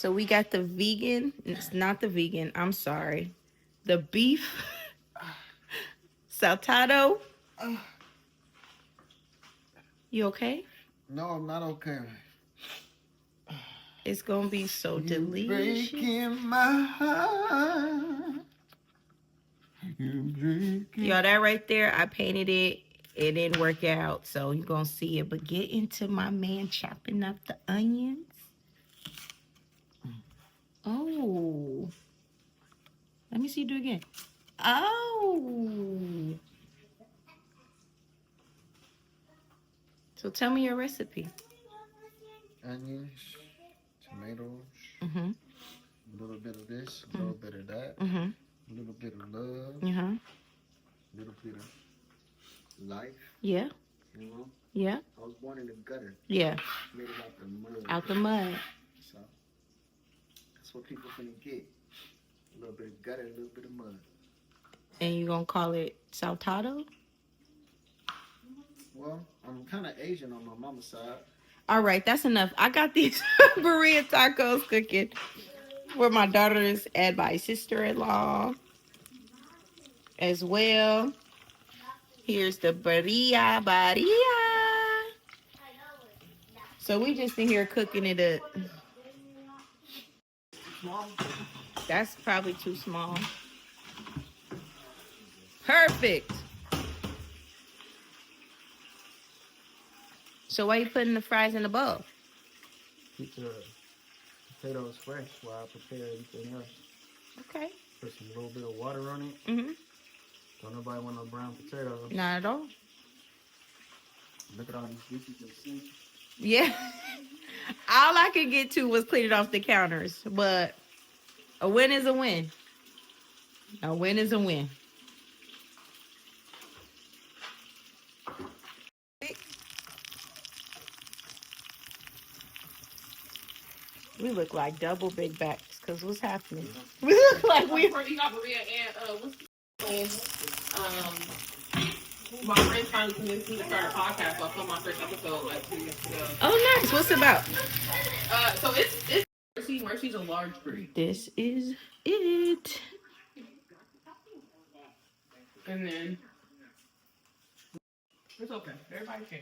So we got the vegan. It's not the vegan. I'm sorry. The beef saltado. You okay? No, I'm not okay. It's gonna be so delicious. Breaking my heart. Y'all, that right there, I painted it. It didn't work out, so you're gonna see it. But get into my man chopping up the onions. Oh, let me see you do it again. Oh, so tell me your recipe. Onions, tomatoes, Mm-hmm. a little bit of this, a little bit of that, Mm-hmm. a little bit of love, Uh-huh. a little bit of life. Yeah. You know? Yeah. I was born in the gutter. Yeah. Made it out the mud. Out the mud. So that's what people finna get. A little bit of gutter, a little bit of mud. And you gonna call it saltado? Well, I'm kind of Asian on my mama's side. All right, that's enough. I got these burrito tacos cooking for my daughters and my sister-in-law as well. Here's the barilla. So we just in here cooking it up. That's probably too small. Perfect. So why you putting the fries in the bowl? Keep the potatoes fresh while I prepare everything else. Okay. Put some little bit of water on it. Mm-hmm. Don't nobody want no brown potatoes. Not at all. Look at all these dishes in the sink. Yeah. All I could get to was clean it off the counters. But a win is a win. A win is a win. We look like double big backs because what's happening? We look like we. You got Maria and my friend finally convinced me to start a podcast. So I filmed my first episode like 2 weeks ago. Oh, nice. What's it about? So it's Mercy's a large breed. This is it. And then it's okay. Everybody can.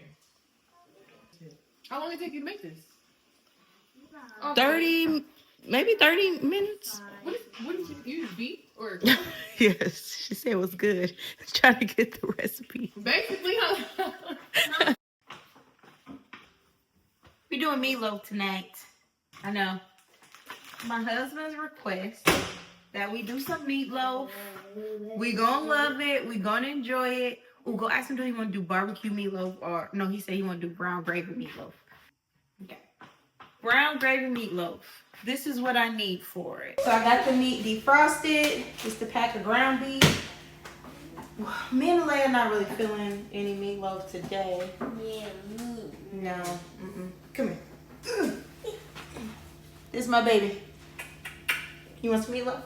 How long did it take you to make this? 30, maybe 30 minutes. What did you use? Beef or? Yes, she said it was good. Trying to get the recipe. Basically, huh? We're doing meatloaf tonight. I know. My husband's request that we do some meatloaf. We gonna love it. We gonna enjoy it. Ooh, go ask him, do he want to do barbecue meatloaf or no? He said he want to do brown gravy meatloaf. Okay, brown gravy meatloaf. This is what I need for it. So I got the meat defrosted. Just a pack of ground beef. Me and Leia not really feeling any meatloaf today. Yeah, me. No. Come here. This is my baby. You want some meatloaf?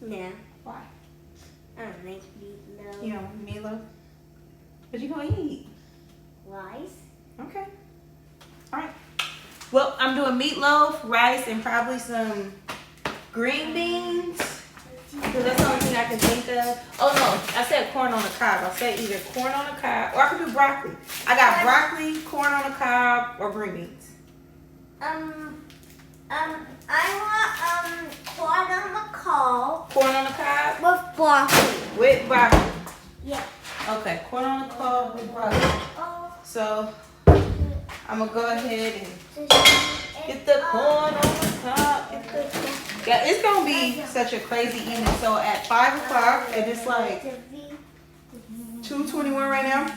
No, Why? I don't like meatloaf. You don't want meatloaf? What you gonna eat? Rice? Okay. All right. Well, I'm doing meatloaf, rice, and probably some green beans. Because that's the only thing I can think of. Oh, no. I said corn on the cob. I said either corn on the cob or I could do broccoli. I got broccoli, corn on the cob, or green beans. I want corn on the cob. Corn on the cob? With broccoli. With broccoli. Yeah. Okay, corn on the cob with broccoli. Oh. So, I'm going to go ahead and get the corn on the cob. Yeah, it's going to be such a crazy evening. So, at 5 o'clock, and it's like 2:21 right now,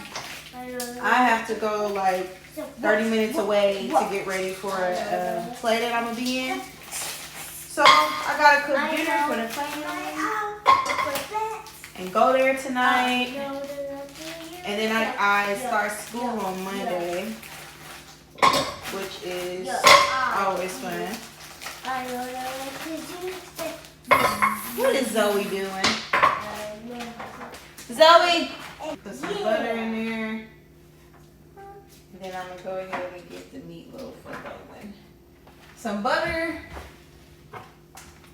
I have to go like 30 minutes away to get ready for a play that I'm going to be in. So, I got to cook dinner for the family and go there tonight. And then I start school on Monday, which is always fun. What is Zoe doing? Zoe! Put some butter in there. And then I'm going to go ahead and get the meatloaf for going. Some butter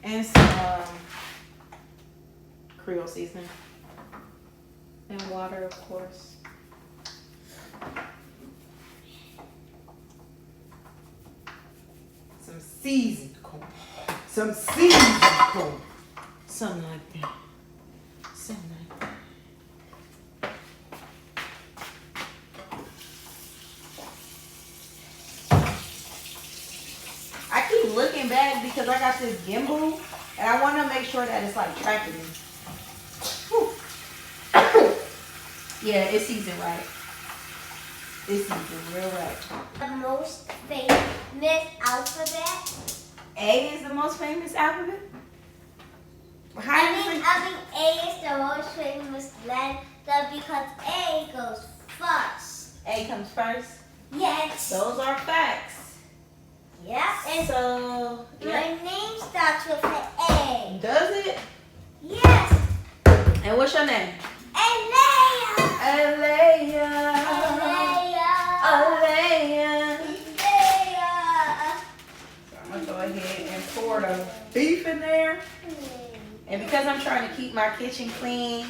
And some Creole seasoning. And water, of course. Some seasoned corn. Some seasoned corn. Something like that. Something like that. I keep looking back because I got this gimbal and I want to make sure that it's like tracking me. Whew. Yeah, it's seasoned right. It's seasoned real right. The most famous alphabet. A is the most famous alphabet? How I is mean, it? A is the most famous letter because A goes first. A comes first. Yes. Those are facts. Yeah. And So, yeah. my name starts with an A. Does it? Yes. And what's your name? Alea. Alea. Alea. Alea. Alea. So I'm going to go ahead and pour the beef in there. And because I'm trying to keep my kitchen clean,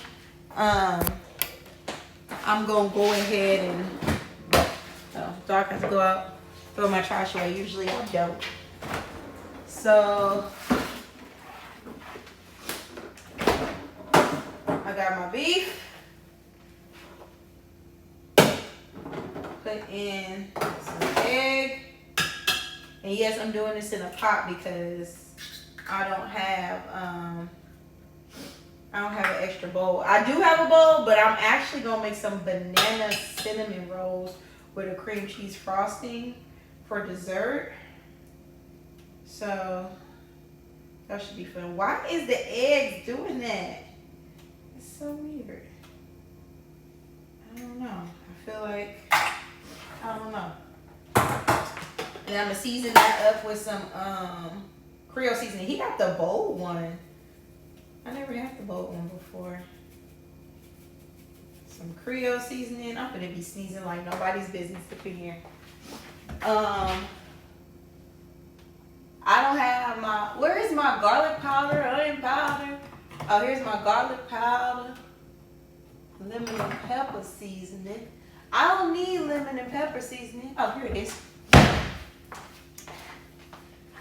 I'm going to go ahead and, so I have to go out, throw my trash away. Usually I don't. So, I got my beef. Put in some egg. And yes, I'm doing this in a pot because I don't have an extra bowl. I do have a bowl, but I'm actually gonna make some banana cinnamon rolls with a cream cheese frosting for dessert. So that should be fun. Why is the eggs doing that? It's so weird. I don't know. I feel like, I don't know. And I'm gonna season that up with some Creole seasoning. He got the bold one. I never had the bold one before. Some Creole seasoning. I'm gonna be sneezing like nobody's business up in here. I don't have my, where is my garlic powder, onion powder? Oh, here's my garlic powder. Lemon and pepper seasoning. I don't need lemon and pepper seasoning. Oh, here it is.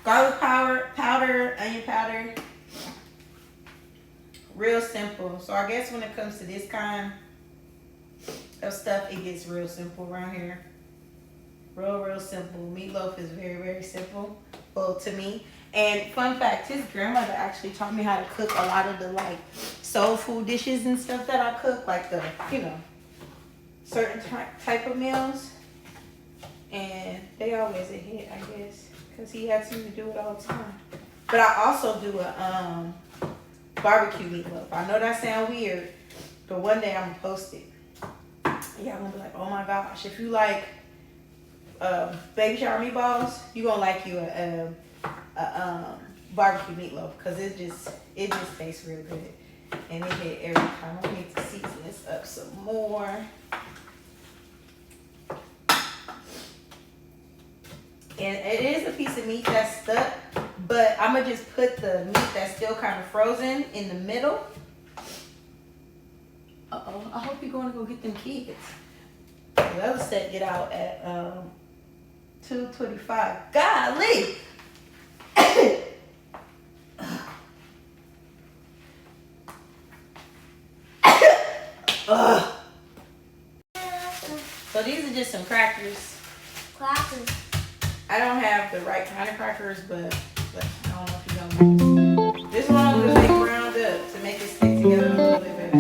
Garlic powder, onion powder. Real simple. So I guess when it comes to this kind of stuff, it gets real simple around here. Real simple. Meatloaf is very, very simple. Well, to me. And fun fact, his grandmother actually taught me how to cook a lot of the like soul food dishes and stuff that I cook, like the, you know, certain type of meals. And they always a hit, I guess, because he asked me to do it all the time. But I also do a barbecue meatloaf. I know that sounds weird, but one day I'm gonna post it. Y'all gonna be like, oh my gosh, if you like baby shower meatballs, you gonna like you a barbecue meatloaf, because it just tastes real good and it hit every time. I need to season this up some more. And it is a piece of meat that's stuck, but I'm gonna just put the meat that's still kind of frozen in the middle. I hope you're going to go get them kids. The other set get out at 2:25. Golly. So these are just some crackers. Crackers. I don't have the right kind of crackers, but I don't know if you don't. This one I'm just make ground up to make it stick together a little bit better.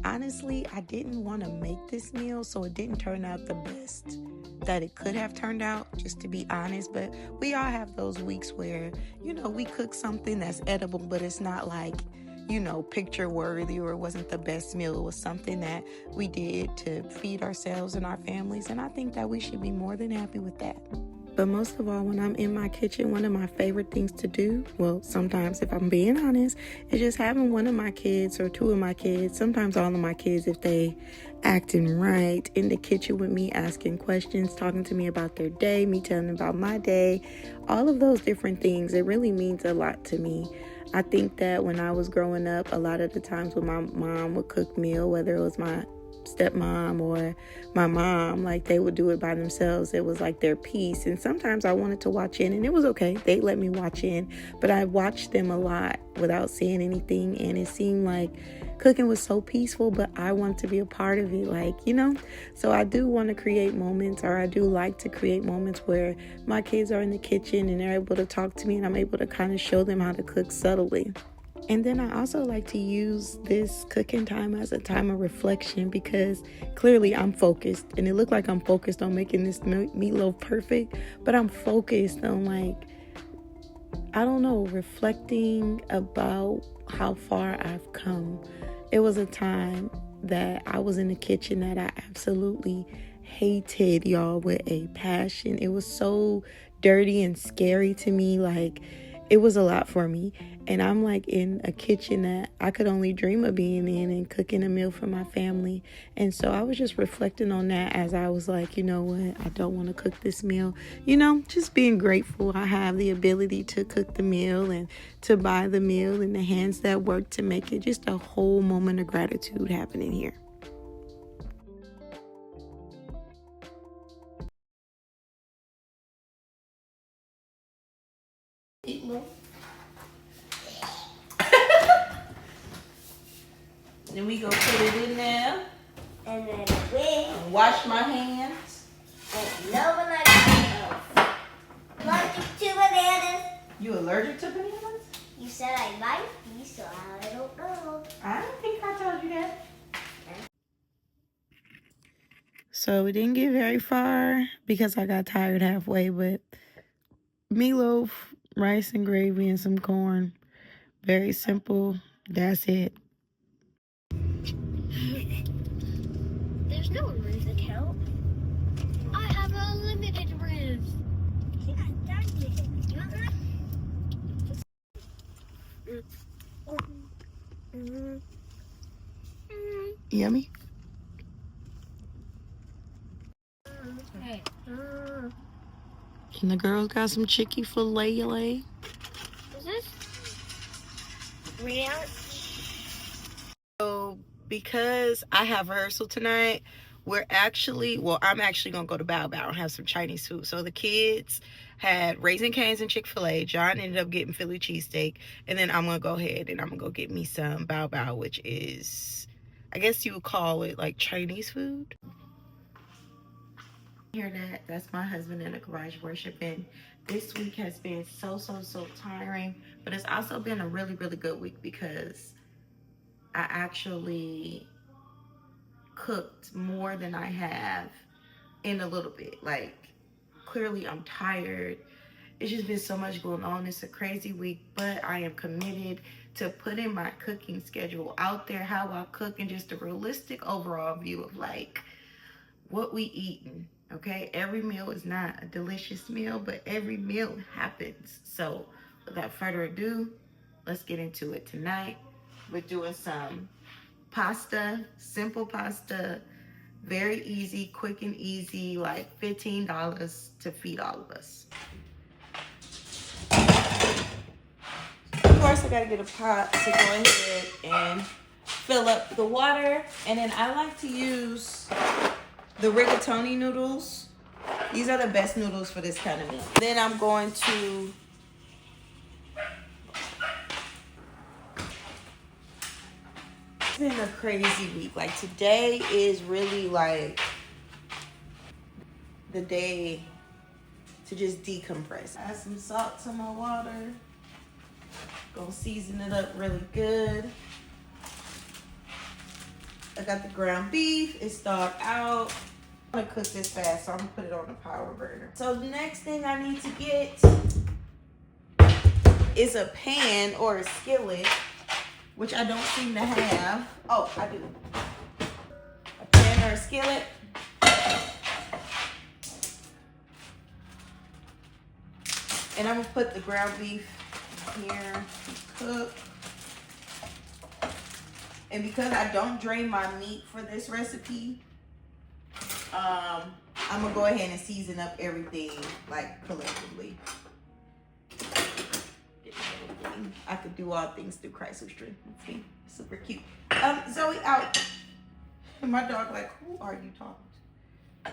Honestly, I didn't want to make this meal, so it didn't turn out the best that it could have turned out, just to be honest. But we all have those weeks where, you know, we cook something that's edible, but it's not like, you know, picture worthy, or it wasn't the best meal. It was something that we did to feed ourselves and our families, and I think that we should be more than happy with that. But most of all, when I'm in my kitchen, one of my favorite things to do, well, sometimes if I'm being honest, is just having one of my kids or two of my kids, sometimes all of my kids, if they acting right, in the kitchen with me, asking questions, talking to me about their day, me telling them about my day, all of those different things. It really means a lot to me. I think that when I was growing up, a lot of the times when my mom would cook meal, whether it was my stepmom or my mom, like they would do it by themselves. It was like their piece. And sometimes I wanted to watch in, and it was okay. They let me watch in, but I watched them a lot without saying anything. And it seemed like cooking was so peaceful, but I wanted to be a part of it, like, you know. So I do want to create moments, or I do like to create moments where my kids are in the kitchen and they're able to talk to me, and I'm able to kind of show them how to cook subtly. And then I also like to use this cooking time as a time of reflection, because clearly I'm focused, and it looked like I'm focused on making this meatloaf perfect, but I'm focused on, like, I don't know, reflecting about how far I've come. It was a time that I was in the kitchen that I absolutely hated, y'all, with a passion. It was so dirty and scary to me. Like, it was a lot for me. And I'm like in a kitchen that I could only dream of being in and cooking a meal for my family. And so I was just reflecting on that as I was like, you know what, I don't want to cook this meal. You know, just being grateful I have the ability to cook the meal and to buy the meal and the hands that work to make it. Just a whole moment of gratitude happening here. Then we go put it in there. And then we Wash my hands. and no one allergic to bananas. You allergic to bananas? You said I might be, so I don't know. I don't think I told you that. So we didn't get very far because I got tired halfway, but meatloaf, rice and gravy, and some corn. Very simple. That's it. There's no Riz account. I have a limited Riz. Yeah, that's Yummy. Hey. And the girls got some chicky filet. Is this real? So because I have rehearsal tonight, I'm actually gonna go to Bao Bao and have some Chinese food. So the kids had Raising Cane's and Chick-fil-A. John ended up getting Philly cheesesteak, and then I'm gonna go ahead and I'm gonna go get me some Bao Bao, which is, I guess you would call it like Chinese food. Hear that? That's my husband in the garage worshiping. This week has been so tiring, but it's also been a really good week because I actually cooked more than I have in a little bit. Like, clearly I'm tired. It's just been so much going on. It's a crazy week, but I am committed to putting my cooking schedule out there, how I cook, and just a realistic overall view of like what we eating. Okay, every meal is not a delicious meal, but every meal happens. So without further ado, let's get into it. Tonight we're doing some pasta, simple pasta, very easy, quick and easy, like $15 to feed all of us. Of course, I gotta get a pot to go ahead and fill up the water. And then I like to use the rigatoni noodles. These are the best noodles for this kind of meal. Then I'm going to it's been a crazy week. Like, today is really like the day to just decompress. Add some salt to my water. Gonna season it up really good. I got the ground beef. It's thawed out. I'm gonna cook this fast, so I'm gonna put it on the power burner. So the next thing I need to get is a pan or a skillet, which I don't seem to have. Oh, I do. A pan or a skillet. And I'm gonna put the ground beef here to cook. And because I don't drain my meat for this recipe, I'm gonna go ahead and season up everything like collectively. I could do all things through Christ who strengthens me. Super cute. Zoe out. My dog like, who are you talking to?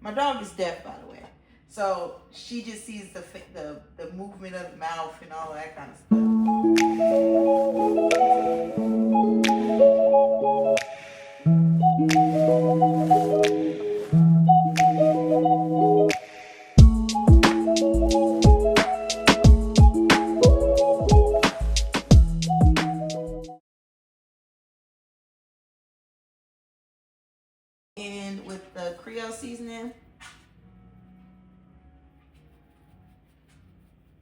My dog is deaf, by the way. So she just sees the movement of the mouth and all that kind of stuff. And with the Creole seasoning,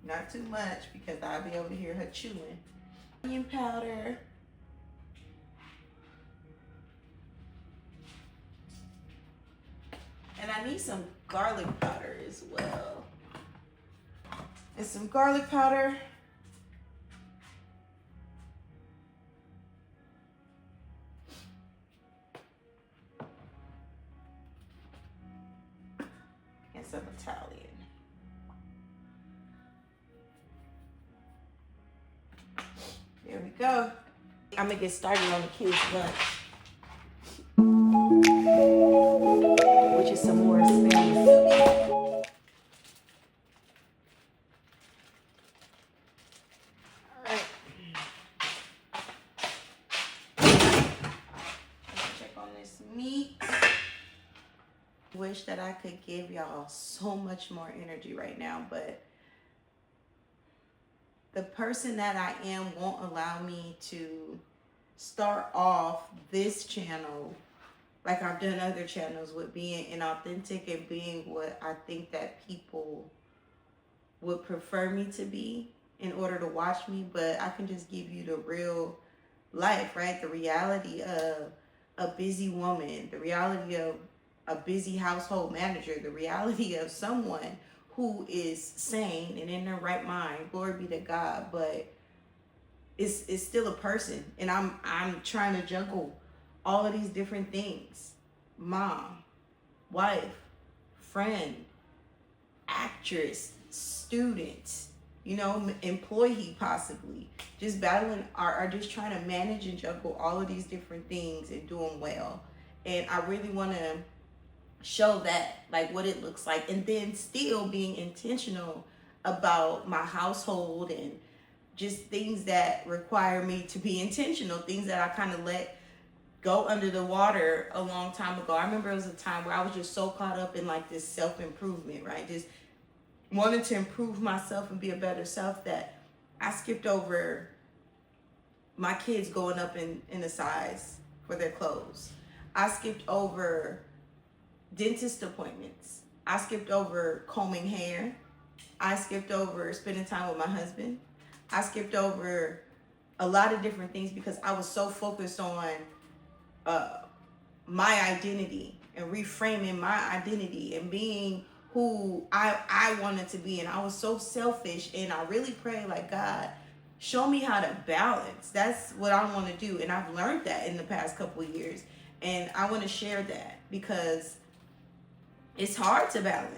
not too much because I'll be able to hear her chewing. Onion powder. And I need some garlic powder as well. And some garlic powder. And some Italian. There we go. I'm gonna get started on the kids' lunch, which is some more Spanish. Alright. Let's check on this meat. Wish that I could give y'all so much more energy right now, but the person that I am won't allow me to start off this channel like I've done other channels with being inauthentic and being what I think that people would prefer me to be in order to watch me. But I can just give you the real life, right? The reality of a busy woman, the reality of a busy household manager, the reality of someone who is sane and in their right mind. Glory be to God. But it's still a person, and I'm trying to juggle all of these different things: mom, wife, friend, actress, student, employee, possibly just battling are just trying to manage and juggle all of these different things and doing well. And I really want to show that, like, what it looks like, and then still being intentional about my household and just things that require me to be intentional, things that I kind of let go under the water a long time ago. I remember it was a time where I was just so caught up in like this self-improvement, right? Just wanting to improve myself and be a better self that I skipped over my kids going up in the size for their clothes. I skipped over dentist appointments. I skipped over combing hair. I skipped over spending time with my husband. I skipped over a lot of different things because I was so focused on my identity and reframing my identity and being who I wanted to be. And I was so selfish, and I really prayed, like, God, show me how to balance. That's what I want to do. And I've learned that in the past couple of years. And I want to share that because it's hard to balance.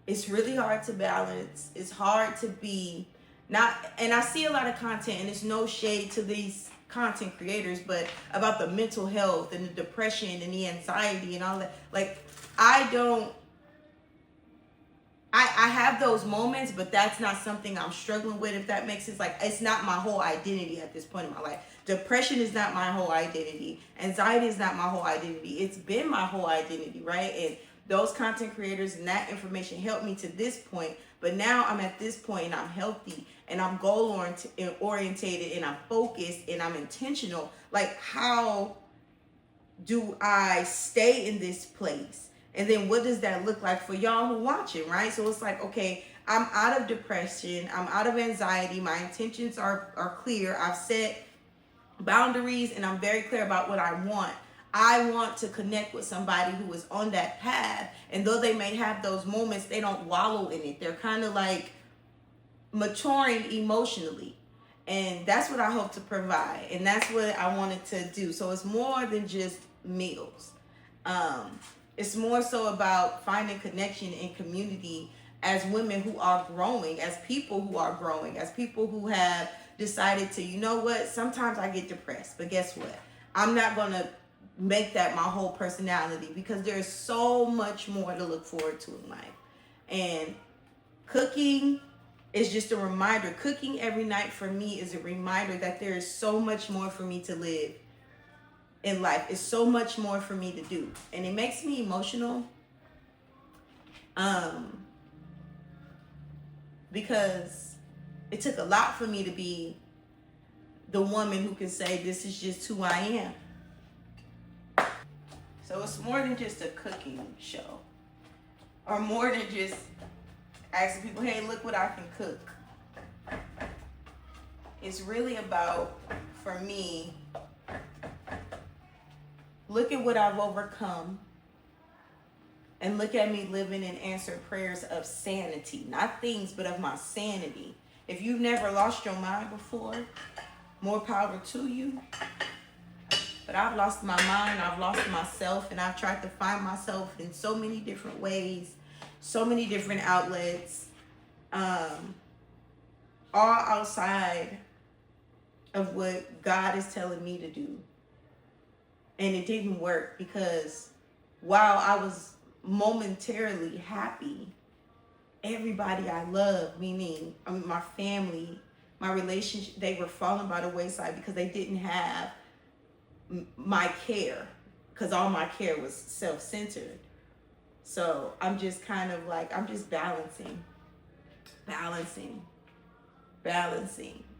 It's really hard to balance. It's hard to be and I see a lot of content, and it's no shade to these content creators, but about the mental health and the depression and the anxiety and all that. Like, I have those moments, but that's not something I'm struggling with, if that makes sense. Like, it's not my whole identity at this point in my life. Depression is not my whole identity. Anxiety is not my whole identity. It's been my whole identity, right? And those content creators and that information helped me to this point. But now I'm at this point, and I'm healthy, and I'm goal orientated, and I'm focused, and I'm intentional. Like, how do I stay in this place? And then what does that look like for y'all who watching, right? So it's like, okay, I'm out of depression. I'm out of anxiety. My intentions are clear. I've set boundaries, and I'm very clear about what I want. I want to connect with somebody who is on that path. And though they may have those moments, they don't wallow in it. They're kind of like maturing emotionally. And that's what I hope to provide. And that's what I wanted to do. So it's more than just meals. It's more so about finding connection and community as women who are growing, as people who are growing, as people who have decided to, you know what, sometimes I get depressed, but guess what? I'm not going to make that my whole personality, because there's so much more to look forward to in life. And cooking is just a reminder. Cooking every night for me is a reminder that there is so much more for me to live in life. It's so much more for me to do. And it makes me emotional. Because it took a lot for me to be the woman who can say, this is just who I am. So it's more than just a cooking show. Or more than just asking people, hey, look what I can cook. It's really about, for me, look at what I've overcome, and look at me living in answered prayers of sanity. Not things, but of my sanity. If you've never lost your mind before, more power to you. But I've lost my mind, I've lost myself, and I've tried to find myself in so many different ways, so many different outlets, all outside of what God is telling me to do. And it didn't work, because while I was momentarily happy, everybody I love, meaning my family, my relationship, they were falling by the wayside because they didn't have my care, because all my care was self-centered. So I'm just kind of like, I'm just balancing.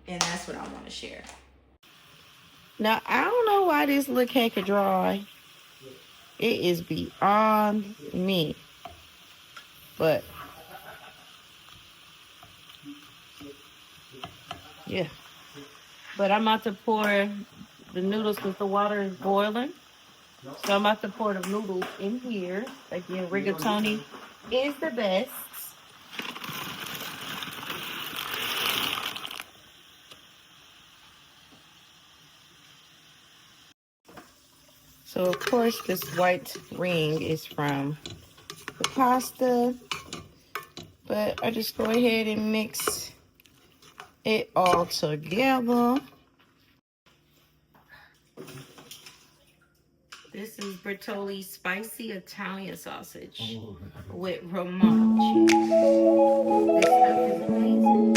And that's what I want to share. Now, I don't know why this look hecka dry. It is beyond me. But, yeah. But I'm about to pour the noodles because the water is boiling. So I'm about to pour the noodles in here. Again, rigatoni is the best. So, of course, this white ring is from the pasta. But I just go ahead and mix it all together. This is Bertolli's spicy Italian sausage with Romano cheese. This stuff is amazing.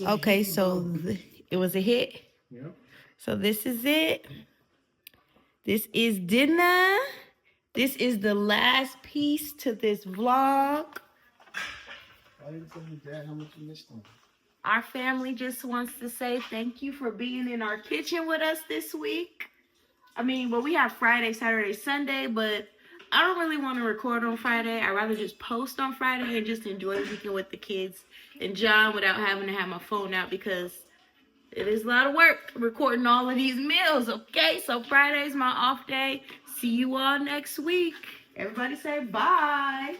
Okay, so it was a hit. Yep. So this is it. This is dinner. This is the last piece to this vlog. Why didn't you tell me, Dad, how much you missed him? Our family just wants to say thank you for being in our kitchen with us this week. I mean, well, we have Friday, Saturday, Sunday, but I don't really want to record on Friday. I'd rather just post on Friday and just enjoy the weekend with the kids and John without having to have my phone out, because it is a lot of work recording all of these meals, okay? So Friday's my off day. See you all next week. Everybody say bye.